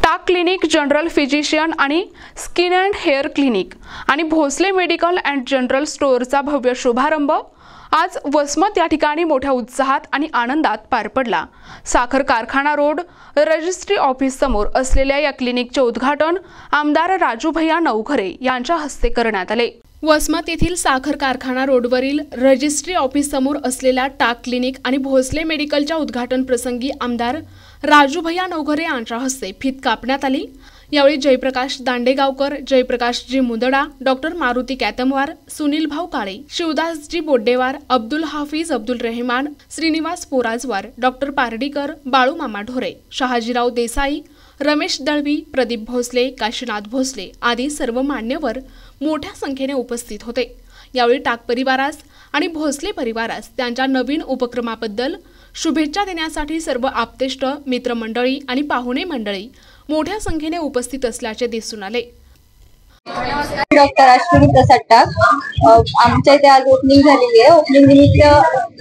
टाक clinic, general physician आणि skin and hair clinic आणि भोसले मेडिकल अँड जनरल स्टोअरचा भव्य शुभारंभ आज वसमत या ठिकाणी मोठ्या उत्साहात आणि आनंदात पार पडला। साखर कारखाना रोड रजिस्ट्री ऑफिस समोर असलेल्या या क्लिनिकचे उद्घाटन आमदार राजू भैया नवघरे यांच्या हस्ते करण्यात आले। वसमत येथील साखर कारखाना रोडवरील रजिस्ट्री ऑफिस समोर असलेल्या टाक क्लिनिक आणि भोसले मेडिकलच्या उद्घाटन प्रसंगी आमदार राजू भैया नवघरे यांच्या हस्ते फीत कापण्यात आली। यावेळी जयप्रकाश दांडेगावकर, जयप्रकाश जी मुदडा, डॉक्टर मारुती कॅतमवार, सुनील भाऊ काळे, शिवदास जी बोड्डेवार, अब्दुल हाफिज अब्दुल रहमान, श्रीनिवास पोराजवार, डॉक्टर पारडीकर, बाळू मामा ढोरे, शहाजीराव देसाई, रमेश दळवी, प्रदीप भोसले, काशीनाथ भोसले आदी सर्व मान्यवर मोठ्या संख्येने उपस्थित होते। यावेळी टाक परिवारास आणि भोसले परिवारास त्यांच्या नवीन उपक्रमाबद्दल शुभेच्छा देण्यासाठी सर्व आप्तेष्ट, मित्रमंडळी आणि पाहुणे मंडळी मोठ्या संख्येने उपस्थित असल्याचे दिसून आले। डॉक्टर अश्विनी प्रसाद टाक आमच्या इथे आज ओपनिंग झालेली आहे। ओपनिंग निमित्त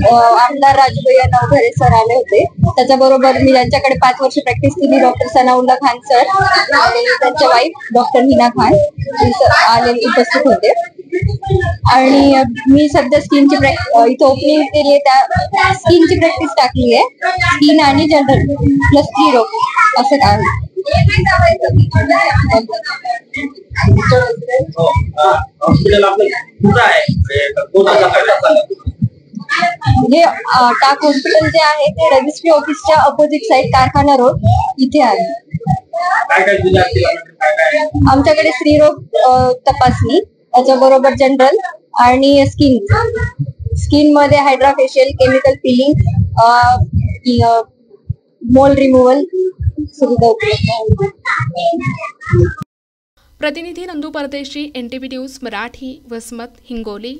आमदार राजू भैया नवघरे सर आले होते। त्याच्याबरोबर मी ज्यांच्याकडे 5 वर्ष प्रॅक्टिस केली डॉक्टर सनाउल्ला खान सर आणि त्यांच्या वाईफ डॉक्टर हिना खान आले उपस्थित होते। आणि मी सध्या स्किनची इथे ओपनिंग केली आहे, त्या स्किनची प्रॅक्टिस टाकली आहे। स्किन आणि जनरल प्लस 3 रोग असं काय हे टाक हॉस्पिटल जे आहे ते रजिस्ट्री ऑफिसच्या अपोजिट साइड कारखाना रोड इथे आहे। आमच्याकडे स्त्रीरोग तपासणी, त्याच्याबरोबर जनरल आणि स्किन मध्ये हायड्रा फेशियल, केमिकल पिलिंग, मोल रिमूव्हल सुविधा उपलब्ध आहे। प्रतिनिधी नंदू परदेशी, NTV न्यूज मराठी, वसमत, हिंगोली।